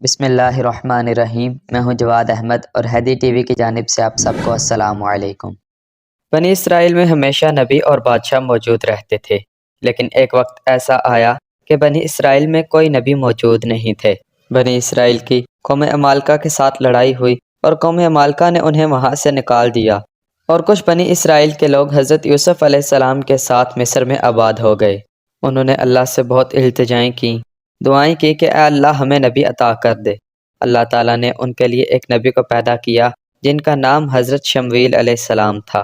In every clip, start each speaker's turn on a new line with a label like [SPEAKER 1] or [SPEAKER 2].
[SPEAKER 1] بسم اللہ الرحمن الرحیم۔ میں ہوں جواد احمد اور ہیدی ٹی وی کی جانب سے آپ سب کو السلام علیکم۔ بنی اسرائیل میں ہمیشہ نبی اور بادشاہ موجود رہتے تھے، لیکن ایک وقت ایسا آیا کہ بنی اسرائیل میں کوئی نبی موجود نہیں تھے۔ بنی اسرائیل کی قوم عمالقہ کے ساتھ لڑائی ہوئی اور قوم عمالقہ نے انہیں وہاں سے نکال دیا، اور کچھ بنی اسرائیل کے لوگ حضرت یوسف علیہ السلام کے ساتھ مصر میں آباد ہو گئے۔ انہوں نے اللہ سے بہت التجائیں کیں، دعائیں کی کہ اے اللہ ہمیں نبی عطا کر دے۔ اللہ تعالیٰ نے ان کے لیے ایک نبی کو پیدا کیا جن کا نام حضرت شمویل علیہ السلام تھا۔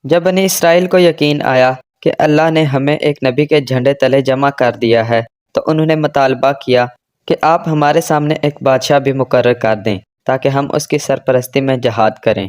[SPEAKER 1] جب بنی اسرائیل کو یقین آیا کہ اللہ نے ہمیں ایک نبی کے جھنڈے تلے جمع کر دیا ہے، تو انہوں نے مطالبہ کیا کہ آپ ہمارے سامنے ایک بادشاہ بھی مقرر کر دیں تاکہ ہم اس کی سرپرستی میں جہاد کریں۔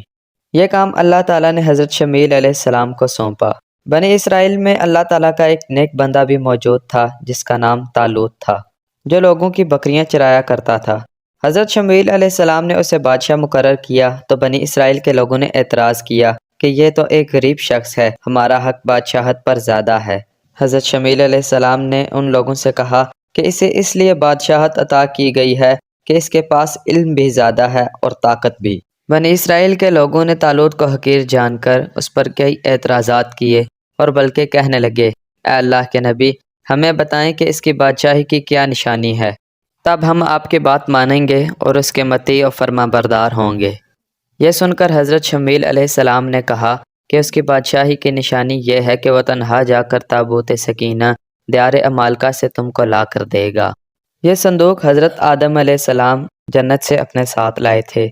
[SPEAKER 1] یہ کام اللہ تعالیٰ نے حضرت شمویل علیہ السلام کو سونپا۔ بنی اسرائیل میں اللہ تعالیٰ کا ایک نیک بندہ بھی موجود تھا جس کا نام طالوت تھا، جو لوگوں کی بکریاں چرایا کرتا تھا۔ حضرت شمویل علیہ السلام نے اسے بادشاہ مقرر کیا تو بنی اسرائیل کے لوگوں نے اعتراض کیا کہ یہ تو ایک غریب شخص ہے، ہمارا حق بادشاہت پر زیادہ ہے۔ حضرت شمویل علیہ السلام نے ان لوگوں سے کہا کہ اسے اس لیے بادشاہت عطا کی گئی ہے کہ اس کے پاس علم بھی زیادہ ہے اور طاقت بھی۔ بنی اسرائیل کے لوگوں نے طالوت کو حقیر جان کر اس پر کئی اعتراضات کیے اور بلکہ کہنے لگے، اے اللہ کے نبی، ہمیں بتائیں کہ اس کی بادشاہی کی کیا نشانی ہے، تب ہم آپ کی بات مانیں گے اور اس کے مطیع و فرما بردار ہوں گے۔ یہ سن کر حضرت شمویل علیہ السلام نے کہا کہ اس کی بادشاہی کی نشانی یہ ہے کہ وہ تنہا جا کر تابوت سکینہ دیار عمالقہ سے تم کو لا کر دے گا۔ یہ صندوق حضرت آدم علیہ السلام جنت سے اپنے ساتھ لائے تھے۔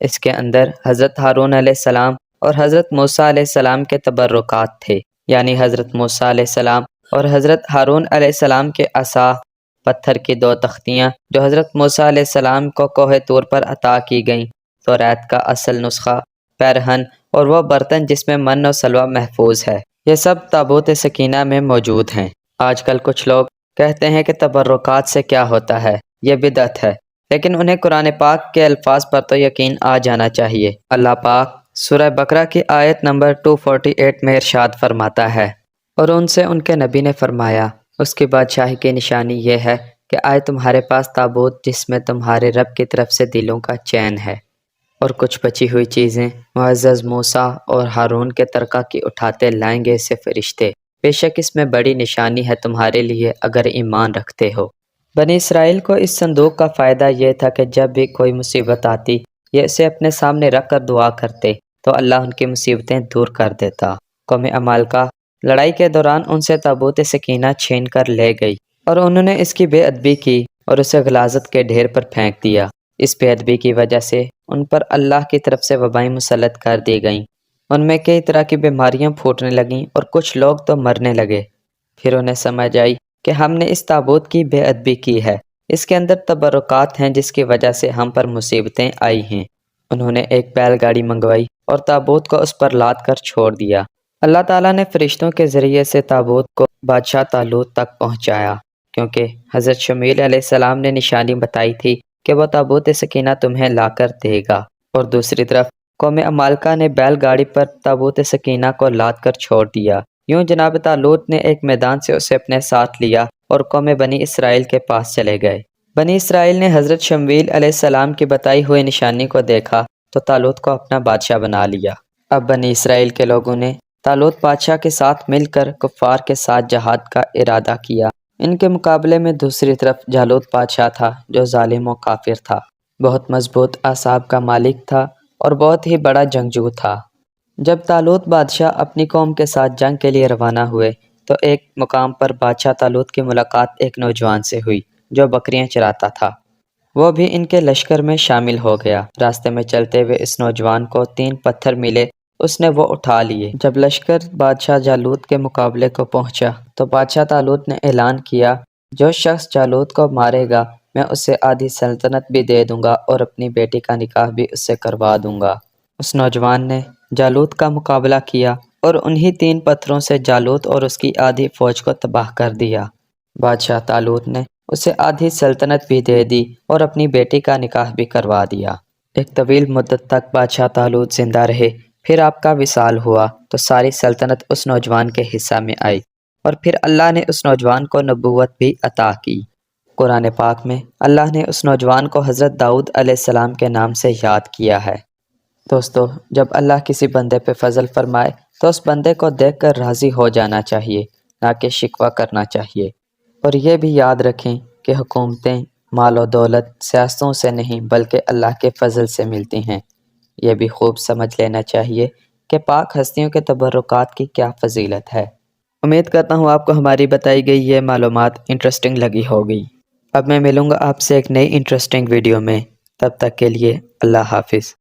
[SPEAKER 1] اس کے اندر حضرت ہارون علیہ السلام اور حضرت موسیٰ علیہ السلام کے تبرکات تھے، یعنی حضرت موسیٰ علیہ السلام اور حضرت ہارون علیہ السلام کے عصا، پتھر کی 2 تختیاں جو حضرت موسیٰ علیہ السلام کو کوہ طور پر عطا کی گئیں، توریت کا اصل نسخہ، پیرہن اور وہ برتن جس میں من و سلوہ محفوظ ہے، یہ سب تابوت سکینہ میں موجود ہیں۔ آج کل کچھ لوگ کہتے ہیں کہ تبرکات سے کیا ہوتا ہے، یہ بدعت ہے، لیکن انہیں قرآن پاک کے الفاظ پر تو یقین آ جانا چاہیے۔ اللہ پاک سورہ بقرہ کی آیت نمبر 248 میں ارشاد فرماتا ہے، اور ان سے ان کے نبی نے فرمایا، اس کی بادشاہی کی نشانی یہ ہے کہ آئے تمہارے پاس تابوت جس میں تمہارے رب کی طرف سے دلوں کا چین ہے، اور کچھ بچی ہوئی چیزیں معزز موسیٰ اور ہارون کے ترکہ کی اٹھاتے لائیں گے اسے فرشتے، بے شک اس میں بڑی نشانی ہے تمہارے لیے اگر ایمان رکھتے ہو۔ بنی اسرائیل کو اس صندوق کا فائدہ یہ تھا کہ جب بھی کوئی مصیبت آتی، یہ اسے اپنے سامنے رکھ کر دعا کرتے تو اللہ ان کی مصیبتیں دور کر دیتا۔ قوم عمالقہ لڑائی کے دوران ان سے تابوت سکینہ چھین کر لے گئی، اور انہوں نے اس کی بے ادبی کی اور اسے غلاظت کے ڈھیر پر پھینک دیا۔ اس بے ادبی کی وجہ سے ان پر اللہ کی طرف سے وبائیں مسلط کر دی گئیں، ان میں کئی طرح کی بیماریاں پھوٹنے لگیں اور کچھ لوگ تو مرنے لگے۔ پھر انہیں سمجھ آئی کہ ہم نے اس تابوت کی بے ادبی کی ہے، اس کے اندر تبرکات ہیں جس کی وجہ سے ہم پر مصیبتیں آئی ہیں۔ انہوں نے ایک بیل گاڑی منگوائی اور تابوت کو اس پر لاد کر چھوڑ دیا۔ اللہ تعالیٰ نے فرشتوں کے ذریعے سے تابوت کو بادشاہ طالوت تک پہنچایا، کیونکہ حضرت شمویل علیہ السلام نے نشانی بتائی تھی کہ وہ تابوت سکینہ تمہیں لا کر دے گا، اور دوسری طرف قوم عمالقہ نے بیل گاڑی پر تابوت سکینہ کو لاد کر چھوڑ دیا۔ یوں جناب طالوت نے ایک میدان سے اسے اپنے ساتھ لیا اور قوم بنی اسرائیل کے پاس چلے گئے۔ بنی اسرائیل نے حضرت شمویل علیہ السلام کی بتائی ہوئی نشانی کو دیکھا تو طالوت کو اپنا بادشاہ بنا لیا۔ اب بنی اسرائیل کے لوگوں نے طالوت بادشاہ کے ساتھ مل کر کفار کے ساتھ جہاد کا ارادہ کیا۔ ان کے مقابلے میں دوسری طرف جالوت بادشاہ تھا جو ظالم و کافر تھا، بہت مضبوط اعصاب کا مالک تھا اور بہت ہی بڑا جنگجو تھا۔ جب طالوت بادشاہ اپنی قوم کے ساتھ جنگ کے لیے روانہ ہوئے تو ایک مقام پر بادشاہ طالوت کی ملاقات ایک نوجوان سے ہوئی جو بکریاں چراتا تھا۔ وہ بھی ان کے لشکر میں شامل ہو گیا۔ راستے میں چلتے ہوئے اس نوجوان کو 3 پتھر ملے، اس نے وہ اٹھا لیے۔ جب لشکر بادشاہ جالوت کے مقابلے کو پہنچا تو بادشاہ طالوت نے اعلان کیا، جو شخص جالوت کو مارے گا میں اسے آدھی سلطنت بھی دے دوں گا اور اپنی بیٹی کا نکاح بھی اس سے کروا دوں گا۔ اس نوجوان نے جالوت کا مقابلہ کیا اور انہی 3 پتھروں سے جالوت اور اس کی آدھی فوج کو تباہ کر دیا۔ بادشاہ طالوت نے اسے آدھی سلطنت بھی دے دی اور اپنی بیٹی کا نکاح بھی کروا دیا۔ ایک طویل مدت تک بادشاہ طالوت زندہ رہے، پھر آپ کا وصال ہوا تو ساری سلطنت اس نوجوان کے حصہ میں آئی، اور پھر اللہ نے اس نوجوان کو نبوت بھی عطا کی۔ قرآن پاک میں اللہ نے اس نوجوان کو حضرت داؤد علیہ السلام کے نام سے یاد کیا ہے۔ دوستو، جب اللہ کسی بندے پہ فضل فرمائے تو اس بندے کو دیکھ کر راضی ہو جانا چاہیے، نہ کہ شکوہ کرنا چاہیے۔ اور یہ بھی یاد رکھیں کہ حکومتیں مال و دولت سیاستوں سے نہیں بلکہ اللہ کے فضل سے ملتی ہیں۔ یہ بھی خوب سمجھ لینا چاہیے کہ پاک ہستیوں کے تبرکات کی کیا فضیلت ہے۔ امید کرتا ہوں آپ کو ہماری بتائی گئی یہ معلومات انٹرسٹنگ لگی ہوگی۔ اب میں ملوں گا آپ سے ایک نئی انٹرسٹنگ ویڈیو میں، تب تک کے لیے اللہ حافظ۔